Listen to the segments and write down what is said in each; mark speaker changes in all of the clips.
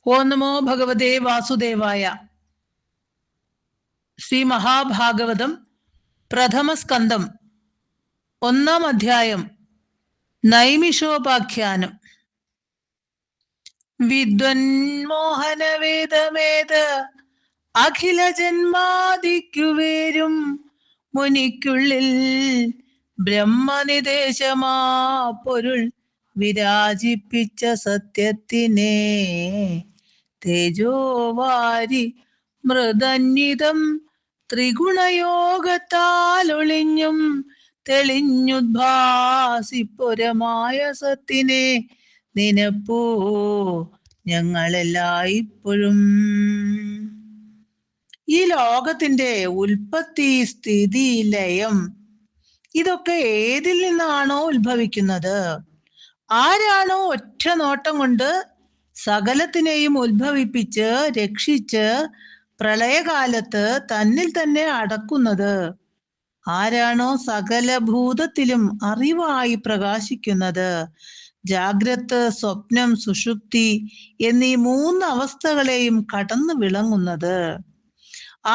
Speaker 1: ഓം നമോ ഭഗവതേ വാസുദേവായ. ശ്രീ മഹാഭാഗവതം പ്രഥമസ്കന്ധം 1-ാം അധ്യായം. നൈമിഷോപാഖ്യാനം. വിദ്വന്മോഹനവേദമേത അഖില ജന്മാദിക്കുവേരും മുനിക്കുള്ളിൽ ബ്രഹ്മനിദേശമാ പൊരുൾ വിരാജിപ്പിച്ച സത്യത്തിനെ തേജോവാരി മൃദന്വിതം ത്രിഗുണയോഗത്താൽ ഒളിഞ്ഞും തെളിഞ്ഞുദ്ഭാസിപ്പുരമായ സത്തിനെ നിനപ്പോ ഞങ്ങളെല്ലായ്പ്പോഴും. ഈ ലോകത്തിന്റെ ഉൽപ്പത്തി, സ്ഥിതി, ലയം ഇതൊക്കെ ഏതിൽ നിന്നാണോ ഉത്ഭവിക്കുന്നത്? ആരാണോ ഒറ്റ നോട്ടം കൊണ്ട് സകലത്തിനെയും ഉത്ഭവിപ്പിച്ച് രക്ഷിച്ച് പ്രളയകാലത്ത് തന്നിൽ തന്നെ അടക്കുന്നത്? ആരാണോ സകല ഭൂതത്തിലും അറിവായി പ്രകാശിക്കുന്നത്? ജാഗ്രത്, സ്വപ്നം, സുഷുപ്തി എന്നീ 3 അവസ്ഥകളെയും കടന്നു വിളങ്ങുന്നത്?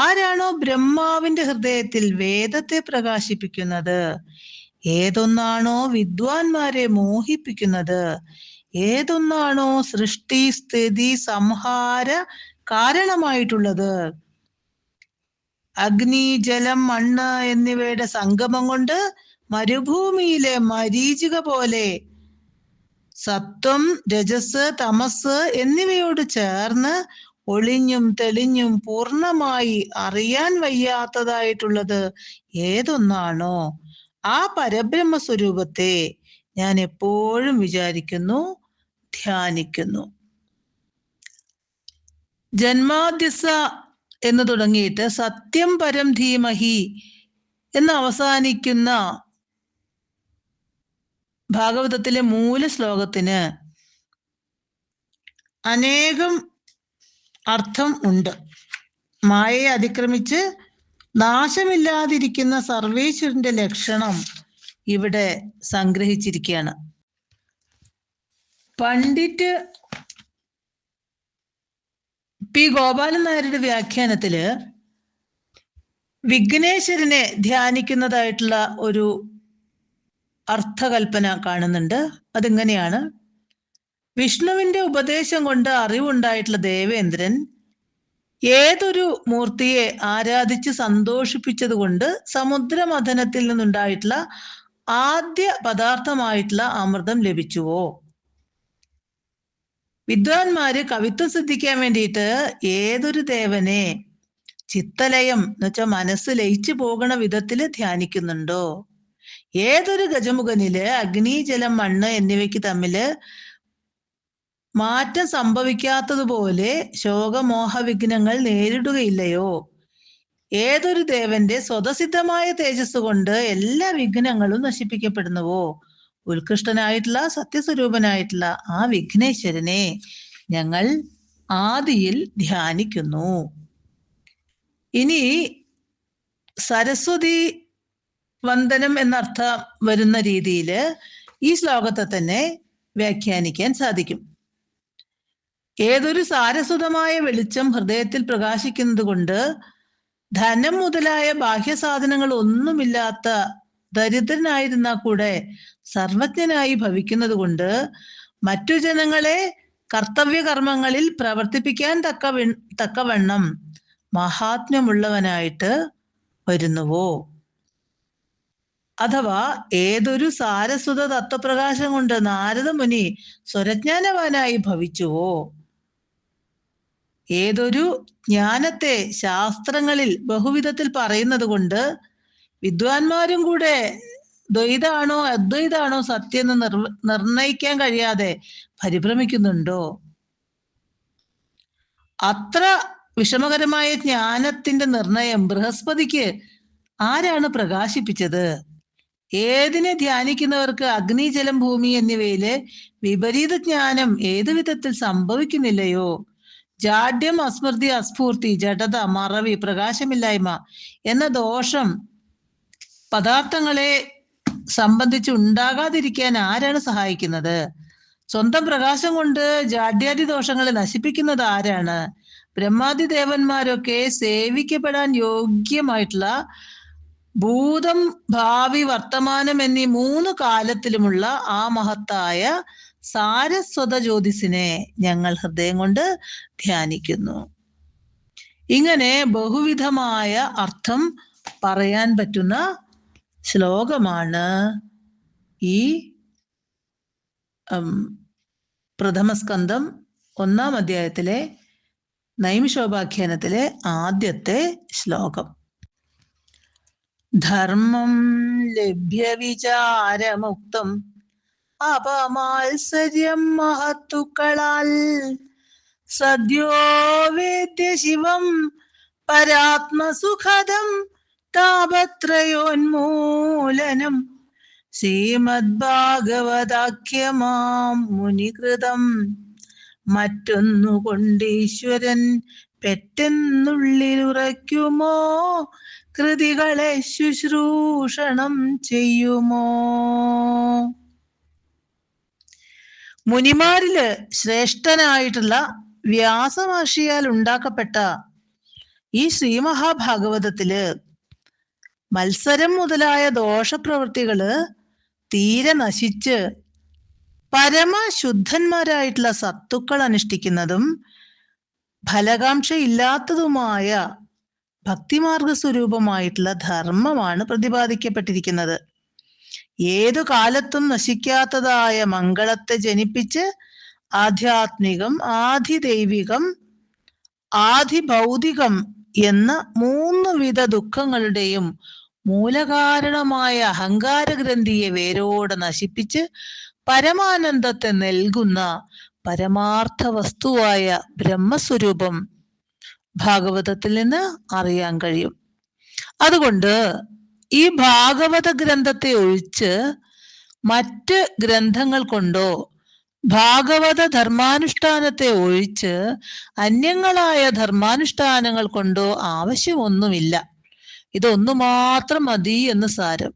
Speaker 1: ആരാണോ ബ്രഹ്മാവിന്റെ ഹൃദയത്തിൽ വേദത്തെ പ്രകാശിപ്പിക്കുന്നത്? ഏതൊന്നാണോ വിദ്വാൻമാരെ മോഹിപ്പിക്കുന്നത്? ഏതൊന്നാണോ സൃഷ്ടി, സ്ഥിതി, സംഹാര കാരണമായിട്ടുള്ളത്? അഗ്നി, ജലം, മണ്ണ് എന്നിവയുടെ സംഗമം കൊണ്ട് മരുഭൂമിയിലെ മരീചിക പോലെ സത്വം, രജസ്, തമസ് എന്നിവയോട് ചേർന്ന് ഒളിഞ്ഞും തെളിഞ്ഞും പൂർണ്ണമായി അറിയാൻ വയ്യാത്തതായിട്ടുള്ളത് ഏതൊന്നാണോ ആ പരബ്രഹ്മ സ്വരൂപത്തെ ഞാൻ എപ്പോഴും വിചാരിക്കുന്നു, ധ്യാനിക്കുന്നു. ജന്മാദ്യസ എന്ന് തുടങ്ങിയിട്ട് സത്യം പരം ധീമഹി എന്ന് അവസാനിക്കുന്ന ഭാഗവതത്തിലെ മൂല ശ്ലോകത്തിന് അനേകം അർത്ഥം ഉണ്ട്. മായയെ അതിക്രമിച്ച് നാശമില്ലാതിരിക്കുന്ന സർവേശ്വരന്റെ ലക്ഷണം ഇവിടെ സംഗ്രഹിച്ചിരിക്കുകയാണ്. പണ്ഡിറ്റ് പി ഗോപാലൻ നായരുടെ വ്യാഖ്യാനത്തില് വിഘ്നേശ്വരനെ ധ്യാനിക്കുന്നതായിട്ടുള്ള ഒരു അർത്ഥകൽപ്പന കാണുന്നുണ്ട്. അതിങ്ങനെയാണ്: വിഷ്ണുവിന്റെ ഉപദേശം കൊണ്ട് അറിവുണ്ടായിട്ടുള്ള ദേവേന്ദ്രൻ ഏതൊരു മൂർത്തിയെ ആരാധിച്ച് സന്തോഷിപ്പിച്ചത് കൊണ്ട് സമുദ്രമഥനത്തിൽ നിന്നുണ്ടായിട്ടുള്ള ആദ്യ പദാർത്ഥമായിട്ടുള്ള അമൃതം ലഭിച്ചുവോ? വിദ്വാൻമാര് കവിത്വം സിദ്ധിക്കാൻ വേണ്ടിയിട്ട് ഏതൊരു ദേവനെ ചിത്തലയം എന്ന് വെച്ചാൽ മനസ്സ് ലയിച്ചു പോകണ വിധത്തില് ധ്യാനിക്കുന്നുണ്ടോ? ഏതൊരു ഗജമുഖനില് അഗ്നി, ജലം, മണ്ണ് എന്നിവയ്ക്ക് തമ്മില് മാറ്റം സംഭവിക്കാത്തതുപോലെ ശോകമോഹ വിഘ്നങ്ങൾ നേരിടുകയില്ലയോ? ഏതൊരു ദേവന്റെ സ്വതസിദ്ധമായ തേജസ് കൊണ്ട് എല്ലാ വിഘ്നങ്ങളും നശിപ്പിക്കപ്പെടുന്നുവോ? ഉത്കൃഷ്ടനായിട്ടുള്ള സത്യസ്വരൂപനായിട്ടുള്ള ആ വിഘ്നേശ്വരനെ ഞങ്ങൾ ആദിയിൽ ധ്യാനിക്കുന്നു. ഇനി സരസ്വതി വന്ദനം എന്നർത്ഥം വരുന്ന രീതിയിൽ ഈ ശ്ലോകത്തെ തന്നെ വ്യാഖ്യാനിക്കാൻ സാധിക്കും. ഏതൊരു സാരസ്വതമായ വെളിച്ചം ഹൃദയത്തിൽ പ്രകാശിക്കുന്നത് കൊണ്ട് ധനം മുതലായ ബാഹ്യസാധനങ്ങൾ ഒന്നുമില്ലാത്ത ദരിദ്രനായിരുന്നാൽ കൂടെ സർവജ്ഞനായി ഭവിക്കുന്നത് കൊണ്ട് മറ്റു ജനങ്ങളെ കർത്തവ്യകർമ്മങ്ങളിൽ പ്രവർത്തിപ്പിക്കാൻ തക്കവണ്ണം മഹാത്മ്യമുള്ളവനായിട്ട് വരുന്നുവോ? അഥവാ ഏതൊരു സാരസ്വത തത്വപ്രകാശം കൊണ്ട് നാരദ മുനി സ്വരജ്ഞാനവാനായി ഭവിച്ചുവോ? ഏതൊരു ജ്ഞാനത്തെ ശാസ്ത്രങ്ങളിൽ ബഹുവിധത്തിൽ പറയുന്നത് കൊണ്ട് വിദ്വാൻമാരും കൂടെ ദ്വൈതാണോ അദ്വൈതാണോ സത്യം എന്ന് നിർണയിക്കാൻ കഴിയാതെ പരിഭ്രമിക്കുന്നുണ്ടോ? അത്ര വിഷമകരമായ ജ്ഞാനത്തിന്റെ നിർണയം ബൃഹസ്പതിക്ക് ആരാണ് പ്രകാശിപ്പിച്ചത്? ഏതിനെ ധ്യാനിക്കുന്നവർക്ക് അഗ്നി, ജലം, ഭൂമി എന്നിവയിലെ വിപരീത ജ്ഞാനം ഏതു വിധത്തിൽ സംഭവിക്കുന്നില്ലയോ? ജാഡ്യം, അസ്മൃതി, അസ്ഫൂർത്തി, ജഡത, മറവി, പ്രകാശമില്ലായ്മ എന്ന ദോഷം പദാർത്ഥങ്ങളെ സംബന്ധിച്ച് ഉണ്ടാകാതിരിക്കാൻ ആരാണ് സഹായിക്കുന്നത്? സ്വന്തം പ്രകാശം കൊണ്ട് ജാഡ്യാദി ദോഷങ്ങളെ നശിപ്പിക്കുന്നത് ആരാണ്? ബ്രഹ്മാദി ദേവന്മാരൊക്കെ സേവിക്കപ്പെടാൻ യോഗ്യമായിട്ടുള്ള ഭൂതം, ഭാവി, വർത്തമാനം എന്നീ 3 കാലത്തിലുമുള്ള ആ മഹത്തായ സാരസ്വത ജ്യോതിസിനെ ഞങ്ങൾ ഹൃദയം കൊണ്ട് ധ്യാനിക്കുന്നു. ഇങ്ങനെ ബഹുവിധമായ അർത്ഥം പറയാൻ പറ്റുന്ന ശ്ലോകമാണ് ഈ പ്രഥമസ്കന്ധം 1-ാം അധ്യായത്തിലെ നൈമിഷോപാഖ്യാനത്തിലെ ആദ്യത്തെ ശ്ലോകം. ധർമ്മം ലഭ്യ വിചാരമുക്തം അപമാത്സര്യം മഹത്തുക്കളാൽ സദ്യോ വേദ്യ ശിവം പരാത്മസുഖദം താപത്രയോന്മൂലനം ശ്രീമദ്ഭാഗവതാഖ്യമാം മുനികൃതം മറ്റൊന്നുകൊണ്ട് ഈശ്വരൻ പെട്ടെന്നുള്ളിലുറയ്ക്കുമോ കൃതികളെ ശുശ്രൂഷണം ചെയ്യുമോ? മുനിമാരില് ശ്രേഷ്ഠനായിട്ടുള്ള വ്യാസമഹർഷിയാൽ ഉണ്ടാക്കപ്പെട്ട ഈ ശ്രീമഹാഭാഗവതത്തില് മത്സരം മുതലായ ദോഷപ്രവൃത്തികള് തീരെ നശിച്ച് പരമശുദ്ധന്മാരായിട്ടുള്ള സത്തുക്കൾ അനുഷ്ഠിക്കുന്നതും ഫലകാംക്ഷ ഇല്ലാത്തതുമായ ഭക്തിമാർഗ സ്വരൂപമായിട്ടുള്ള ധർമ്മമാണ് പ്രതിപാദിക്കപ്പെട്ടിരിക്കുന്നത്. ഏതു കാലത്തും നശിക്കാത്തതായ മംഗളത്തെ ജനിപ്പിച്ച് ആധ്യാത്മികം, ആധിദൈവികം, ആധിഭൗതികം എന്ന 3 വിധ ദുഃഖങ്ങളുടെയും മൂലകാരണമായ അഹങ്കാരഗ്രന്ഥിയെ വേരോടെ നശിപ്പിച്ച് പരമാനന്ദത്തെ നൽകുന്ന പരമാർത്ഥ വസ്തുവായ ബ്രഹ്മസ്വരൂപം ഭാഗവതത്തിൽ നിന്ന് അറിയാൻ കഴിയും. അതുകൊണ്ട് ഈ ഭാഗവത ഗ്രന്ഥത്തെ ഒഴിച്ച് മറ്റ് ഗ്രന്ഥങ്ങൾ കൊണ്ടോ ഭാഗവത ധർമാനുഷ്ഠാനത്തെ ഒഴിച്ച് അന്യങ്ങളായ ധർമാനുഷ്ഠാനങ്ങൾ കൊണ്ടോ ആവശ്യമൊന്നുമില്ല. ഇതൊന്നു മാത്രം മതി എന്ന് സാരം.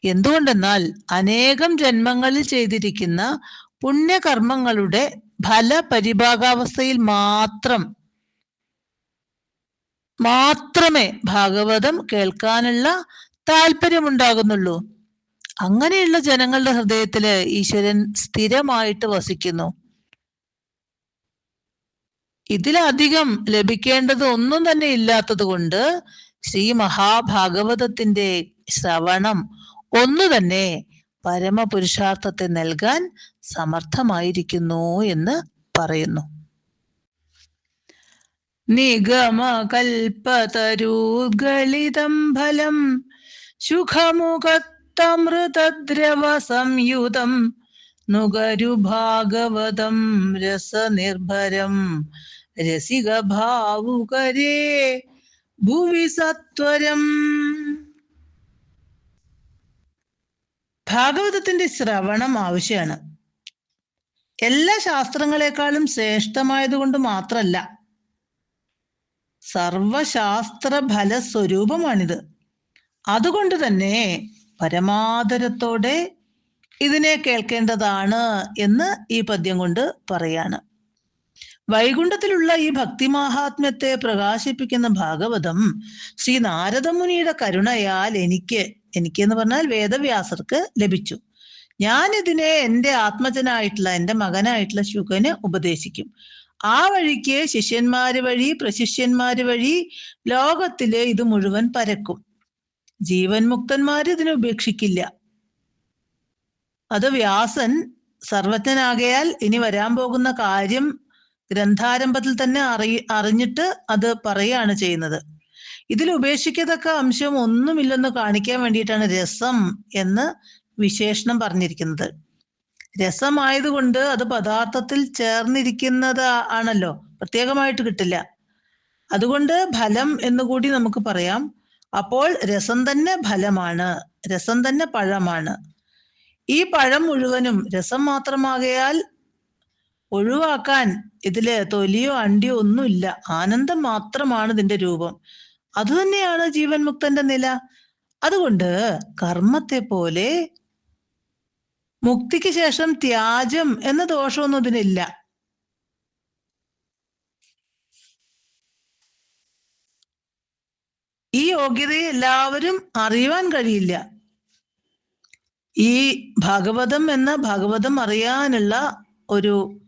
Speaker 1: എന്തുകൊണ്ടെന്നാൽ അനേകം ജന്മങ്ങളിൽ ചെയ്തിരിക്കുന്ന പുണ്യകർമ്മങ്ങളുടെ ഫലപരിഭാഗാവസ്ഥയിൽ മാത്രമേ ഭാഗവതം കേൾക്കാനുള്ള താല്പര്യമുണ്ടാകുന്നുള്ളൂ. അങ്ങനെയുള്ള ജനങ്ങളുടെ ഹൃദയത്തില് ഈശ്വരൻ സ്ഥിരമായിട്ട് വസിക്കുന്നു. ഇതിലധികം ലഭിക്കേണ്ടത് ഒന്നും തന്നെ ഇല്ലാത്തത് കൊണ്ട് ശ്രീ മഹാഭാഗവതത്തിന്റെ ശ്രവണം ഒന്നു തന്നെ പരമപുരുഷാർത്ഥത്തെ നൽകാൻ സമർത്ഥമായിരിക്കുന്നു എന്ന് പറയുന്നു. നിഗമകൽപതരൂഗളിതം ഫലം സുഖമുഖത്തമൃതദ്രവ സംയുതം നുകരു ഭാഗവതം രസനിർഭരം രസിക ഭാവുകരേ ഭുവി സത്വരം. ഭാഗവതത്തിന്റെ ശ്രവണം ആവശ്യമാണ്. എല്ലാ ശാസ്ത്രങ്ങളെക്കാളും ശ്രേഷ്ഠമായതുകൊണ്ട് മാത്രമല്ല, സർവശാസ്ത്ര ഫലസ്വരൂപമാണിത്. അതുകൊണ്ട് തന്നെ പരമാദരത്തോടെ ഇതിനെ കേൾക്കേണ്ടതാണ് എന്ന് ഈ പദ്യം കൊണ്ട് പറയാണ്. വൈകുണ്ഠത്തിലുള്ള ഈ ഭക്തിമാഹാത്മ്യത്തെ പ്രകാശിപ്പിക്കുന്ന ഭാഗവതം ശ്രീ നാരദമുനിയുടെ കരുണയാൽ എനിക്ക് എന്ന് പറഞ്ഞാൽ വേദവ്യാസർക്ക് ലഭിച്ചു. ഞാൻ ഇതിനെ എൻ്റെ ആത്മജനായിട്ടുള്ള എൻ്റെ മകനായിട്ടുള്ള ശുകന് ഉപദേശിക്കും. ആ വഴിക്ക് ശിഷ്യന്മാര് വഴി പ്രശിഷ്യന്മാര് വഴി ലോകത്തില് ഇത് മുഴുവൻ പരക്കും. ജീവൻ മുക്തന്മാര് ഇതിനെ ഉപേക്ഷിക്കില്ല. അത് വ്യാസൻ സർവജ്ഞനാകയാൽ ഇനി വരാൻ പോകുന്ന കാര്യം ഗ്രന്ഥാരംഭത്തിൽ തന്നെ അറിഞ്ഞിട്ട് അത് പറയാണ് ചെയ്യുന്നത്. ഇതിൽ ഉപേക്ഷിക്കത്തക്ക അംശം ഒന്നുമില്ലെന്ന് കാണിക്കാൻ വേണ്ടിയിട്ടാണ് രസം എന്ന് വിശേഷണം പറഞ്ഞിരിക്കുന്നത്. രസമായതുകൊണ്ട് അത് പദാർത്ഥത്തിൽ ചേർന്നിരിക്കുന്നത് ആണല്ലോ, പ്രത്യേകമായിട്ട് കിട്ടില്ല. അതുകൊണ്ട് ഫലം എന്നുകൂടി നമുക്ക് പറയാം. അപ്പോൾ രസം തന്നെ ഫലമാണ്, രസം തന്നെ പഴമാണ്. ഈ പഴം മുഴുവനും രസം മാത്രമാകയാൽ ഒഴിവാക്കാൻ ഇതില് തൊലിയോ അണ്ടിയോ ഒന്നുമില്ല. ആനന്ദം മാത്രമാണ് ഇതിന്റെ രൂപം. അതുതന്നെയാണ് ജീവൻ മുക്തന്റെ നില. അതുകൊണ്ട് കർമ്മത്തെ പോലെ മുക്തിക്ക് ശേഷം ത്യാജം എന്ന ദോഷമൊന്നും ഇതിനില്ല. ഈ യോഗ്യതയെ എല്ലാവരും അറിയുവാൻ കഴിയില്ല. ഈ ഭാഗവതം അറിയാനുള്ള ഒരു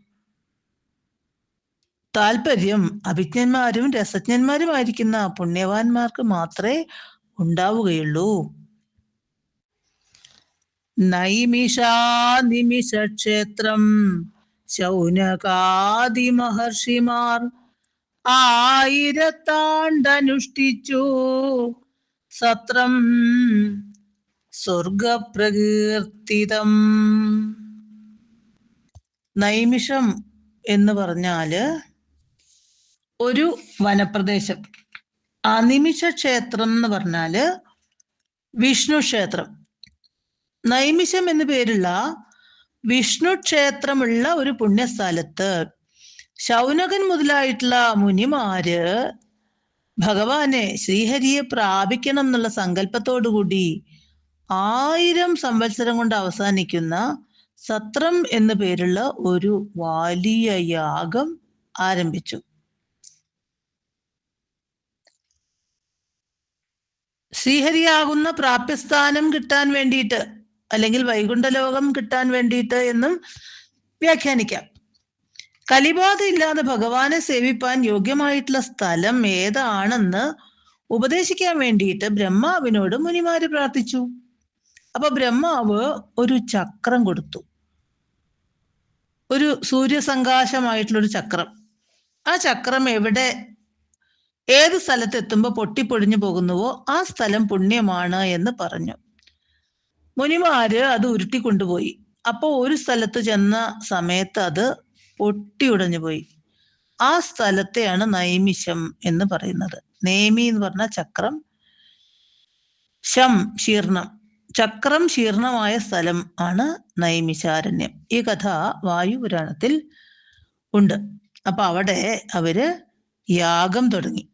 Speaker 1: താല്പര്യം അഭിജ്ഞന്മാരും രസജ്ഞന്മാരുമായിരിക്കുന്ന പുണ്യവാന്മാർക്ക് മാത്രമേ ഉണ്ടാവുകയുള്ളൂ. നൈമിഷാനിമിഷക്ഷേത്രം ശൗനകാദി മഹർഷിമാർ 1000 സത്രം സ്വർഗപ്രകീർത്തിതം. നൈമിഷം എന്ന് പറഞ്ഞാല് ഒരു വനപ്രദേശം. അനിമിഷ ക്ഷേത്രം എന്ന് പറഞ്ഞാല് വിഷ്ണു ക്ഷേത്രം. നൈമിഷം എന്നു പേരുള്ള വിഷ്ണു ക്ഷേത്രമുള്ള ഒരു പുണ്യസ്ഥലത്ത് ശൗനകൻ മുതലായിട്ടുള്ള മുനിമാര് ഭഗവാനെ ശ്രീഹരിയെ പ്രാപിക്കണം എന്നുള്ള സങ്കല്പത്തോടുകൂടി 1000 സംവത്സരം കൊണ്ട് അവസാനിക്കുന്ന സത്രം എന്നു പേരുള്ള ഒരു വലിയ യാഗം ആരംഭിച്ചു. ശ്രീഹരിയാകുന്ന പ്രാപ്യസ്ഥാനം കിട്ടാൻ വേണ്ടിയിട്ട്, അല്ലെങ്കിൽ വൈകുണ്ഠലോകം കിട്ടാൻ വേണ്ടിയിട്ട് എന്നും വ്യാഖ്യാനിക്കാം. കലിബാധ ഇല്ലാതെ ഭഗവാനെ സേവിപ്പാൻ യോഗ്യമായിട്ടുള്ള സ്ഥലം ഏതാണെന്ന് ഉപദേശിക്കാൻ വേണ്ടിയിട്ട് ബ്രഹ്മാവിനോട് മുനിമാര് പ്രാർത്ഥിച്ചു. അപ്പൊ ബ്രഹ്മാവ് ഒരു ചക്രം കൊടുത്തു, ഒരു സൂര്യസങ്കാശമായിട്ടുള്ളൊരു ചക്രം. ആ ചക്രം ഏത് സ്ഥലത്തെത്തുമ്പോൾ പൊട്ടിപ്പൊടിഞ്ഞു പോകുന്നുവോ ആ സ്ഥലം പുണ്യമാണ് എന്ന് പറഞ്ഞു. മുനിമാര് അത് ഉരുട്ടിക്കൊണ്ടുപോയി. അപ്പോൾ ഒരു സ്ഥലത്ത് ചെന്ന സമയത്ത് അത് പൊട്ടിയുടഞ്ഞു പോയി. ആ സ്ഥലത്തെയാണ് നൈമിഷം എന്ന് പറയുന്നത്. നേമി എന്ന് പറഞ്ഞ ചക്രം, ശീർണം, ചക്രം ശീർണമായ സ്ഥലം ആണ് നൈമിഷാരണ്യം. ഈ കഥ വായുപുരാണത്തിൽ ഉണ്ട്. അപ്പൊ അവിടെ അവര് യാഗം തുടങ്ങി.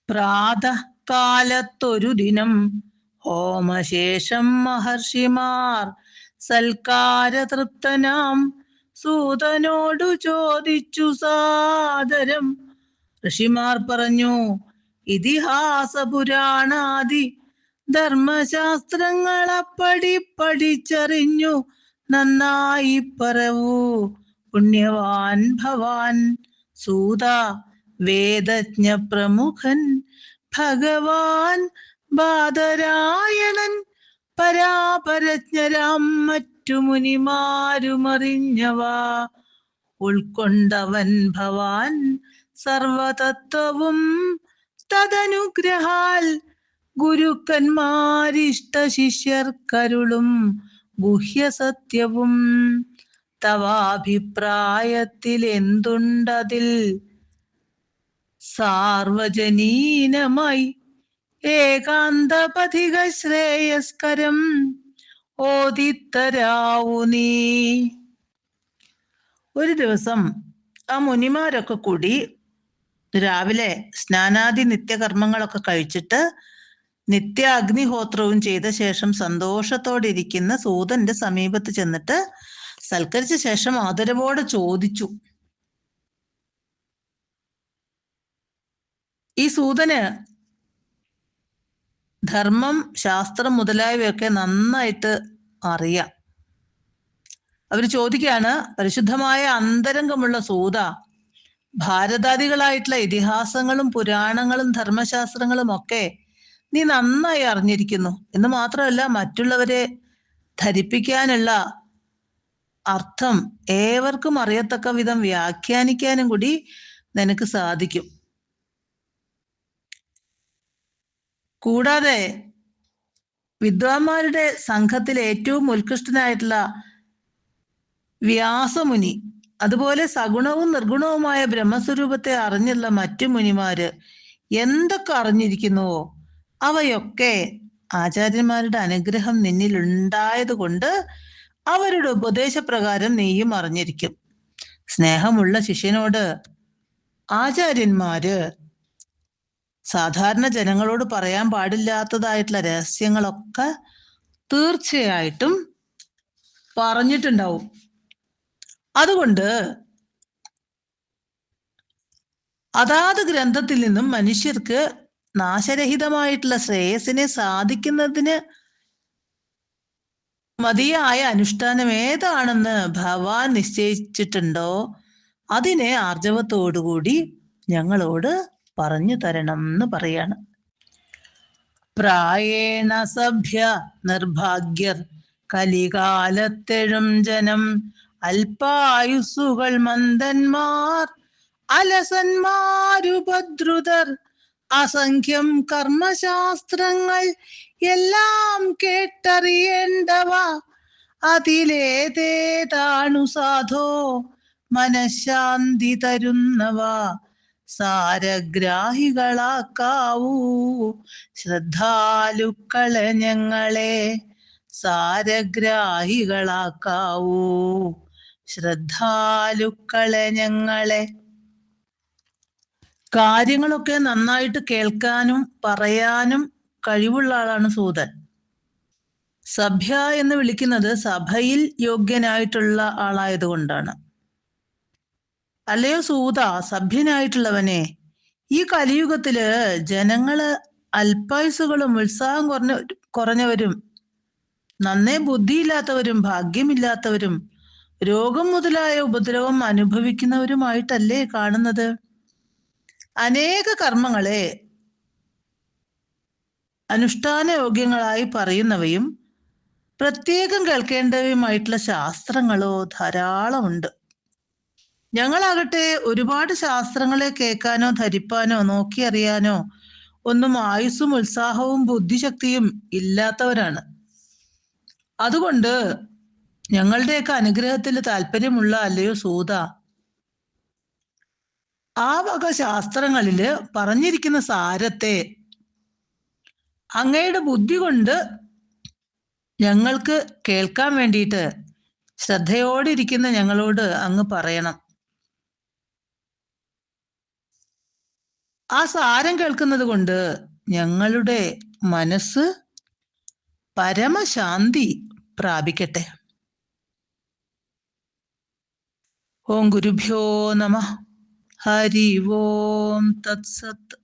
Speaker 1: പ്രാതഃകാലത്തൊരു ദിനം ഹോമശേഷം മഹർഷിമാർ സൽക്കാരതൃപ്തനാം സൂതനോടു ചോദിച്ചു സാദരം. ഋഷിമാർ പറഞ്ഞു, ഇതിഹാസ പുരാണാദി ധർമ്മശാസ്ത്രങ്ങളപ്പടി പഠിച്ചറിഞ്ഞു നന്നായി പറവൂ പുണ്യവാൻ ഭവാൻ. സൂത വേദജ്ഞ പ്രമുഖൻ ഭഗവാൻ ബാദരായണൻ പരാപരജ്ഞരാം മറ്റു മുനിമാരുമറിഞ്ഞവ ഉൾക്കൊണ്ടവൻ ഭവാൻ സർവതത്വവും തദനുഗ്രഹാൽ ഗുരുക്കന്മാരിഷ്ട ശിഷ്യർക്കരുളും ഗുഹ്യസത്യവും. തവാഭിപ്രായത്തിൽ എന്തുണ്ടതിൽ സാർവജനീനമായി ഏകാന്തപഥിക ശ്രേയസ്കരം ഓദിത്തരാവു നീ. ഒരു ദിവസം ആ മുനിമാരൊക്കെ കൂടി രാവിലെ സ്നാനാദി നിത്യകർമ്മങ്ങളൊക്കെ കഴിച്ചിട്ട് നിത്യ അഗ്നിഹോത്രവും ചെയ്ത ശേഷം സന്തോഷത്തോടെ ഇരിക്കുന്ന സൂതന്റെ സമീപത്ത് ചെന്നിട്ട് സൽക്കരിച്ച ശേഷം ആദരവോടെ ചോദിച്ചു. ഈ സൂതന് ധർമ്മം, ശാസ്ത്രം മുതലായവയൊക്കെ നന്നായിട്ട് അറിയാം. അവര് ചോദിക്കുകയാണ്, പരിശുദ്ധമായ അന്തരംഗമുള്ള സൂത, ഭാരതാദികളായിട്ടുള്ള ഇതിഹാസങ്ങളും പുരാണങ്ങളും ധർമ്മശാസ്ത്രങ്ങളും ഒക്കെ നീ നന്നായി അറിഞ്ഞിരിക്കുന്നു എന്ന് മാത്രമല്ല, മറ്റുള്ളവരെ ധരിപ്പിക്കാനുള്ള അർത്ഥം ഏവർക്കും അറിയത്തക്ക വിധം വ്യാഖ്യാനിക്കാനും കൂടി നിനക്ക് സാധിക്കും. കൂടാതെ വിദ്വാൻമാരുടെ സംഘത്തിൽ ഏറ്റവും ഉത്കൃഷ്ടനായിട്ടുള്ള വ്യാസമുനി, അതുപോലെ സഗുണവും നിർഗുണവുമായ ബ്രഹ്മസ്വരൂപത്തെ അറിഞ്ഞുള്ള മറ്റു മുനിമാര് എന്തൊക്കെ അറിഞ്ഞിരിക്കുന്നുവോ അവയൊക്കെ ആചാര്യന്മാരുടെ അനുഗ്രഹം നിന്നിൽ ഉണ്ടായത് കൊണ്ട് അവരുടെ ഉപദേശപ്രകാരം നീയും അറിഞ്ഞിരിക്കും. സ്നേഹമുള്ള ശിഷ്യനോട് ആചാര്യന്മാര് സാധാരണ ജനങ്ങളോട് പറയാൻ പാടില്ലാത്തതായിട്ടുള്ള രഹസ്യങ്ങളൊക്കെ തീർച്ചയായിട്ടും പറഞ്ഞിട്ടുണ്ടാവും. അതുകൊണ്ട് അതാത് ഗ്രന്ഥത്തിൽ നിന്നും മനുഷ്യർക്ക് നാശരഹിതമായിട്ടുള്ള ശ്രേയസിനെ സാധിക്കുന്നതിന് മതിയായ അനുഷ്ഠാനം ഏതാണെന്ന് ഭഗവാൻ നിശ്ചയിച്ചിട്ടുണ്ടോ അതിനെ ആർജവത്തോടുകൂടി ഞങ്ങളോട് പറഞ്ഞു തരണം എന്ന് പറയാണ്. പ്രായേണ സഭ്യ നിർഭാഗ്യർ കലികാലത്തെഴും ജനം അല്പായുസ്സുകൾ മന്ദന്മാർ അലസന്മാരുപദ്രുതർ അസംഖ്യം കർമ്മശാസ്ത്രങ്ങൾ എല്ലാം കേട്ടറിയേണ്ടവ അതിലേതേതാണു സാധോ മനഃശാന്തി തരുന്നവ സാരഗ്രാഹികളാക്കാവൂ ശ്രദ്ധാലുക്കളെ ഞങ്ങളെ സാരഗ്രാഹികളാക്കാവൂ ശ്രദ്ധാലുക്കളെ ഞങ്ങളെ. കാര്യങ്ങളൊക്കെ നന്നായിട്ട് കേൾക്കാനും പറയാനും കഴിവുള്ള ആളാണ് സൂതൻ. സഭ്യ എന്ന് വിളിക്കുന്നത് സഭയിൽ യോഗ്യനായിട്ടുള്ള ആളായതുകൊണ്ടാണ്. അല്ലയോ സൂത, സഭ്യനായിട്ടുള്ളവനെ, ഈ കലിയുഗത്തില് ജനങ്ങള് അല്പായുസുകളും ഉത്സാഹം കുറഞ്ഞവരും നന്നേ ബുദ്ധിയില്ലാത്തവരും ഭാഗ്യമില്ലാത്തവരും രോഗം മുതലായ ഉപദ്രവം അനുഭവിക്കുന്നവരുമായിട്ടല്ലേ കാണുന്നത്. അനേക കർമ്മങ്ങളെ അനുഷ്ഠാന യോഗ്യങ്ങളായി പറയുന്നവയും പ്രത്യേകം കേൾക്കേണ്ടവയുമായിട്ടുള്ള ശാസ്ത്രങ്ങളോ ധാരാളമുണ്ട്. ഞങ്ങളാകട്ടെ ഒരുപാട് ശാസ്ത്രങ്ങളെ കേൾക്കാനോ ധരിപ്പാനോ നോക്കിയറിയാനോ ഒന്നും ആയുസ്സും ഉത്സാഹവും ബുദ്ധിശക്തിയും ഇല്ലാത്തവരാണ്. അതുകൊണ്ട് ഞങ്ങളുടെയൊക്കെ അനുഗ്രഹത്തിൽ താല്പര്യമുള്ള അല്ലയോ സൂത, ആ വക ശാസ്ത്രങ്ങളില് പറഞ്ഞിരിക്കുന്ന സാരത്തെ അങ്ങയുടെ ബുദ്ധി കൊണ്ട് ഞങ്ങൾക്ക് കേൾക്കാൻ വേണ്ടിയിട്ട് ശ്രദ്ധയോടിരിക്കുന്ന ഞങ്ങളോട് അങ്ങ് പറയണം. ആ സാരം കേൾക്കുന്നത് കൊണ്ട് ഞങ്ങളുടെ മനസ്സ് പരമശാന്തി പ്രാപിക്കട്ടെ. ഓം ഗുരുഭ്യോ നമഃ. ഹരി ഓം തത്സത്.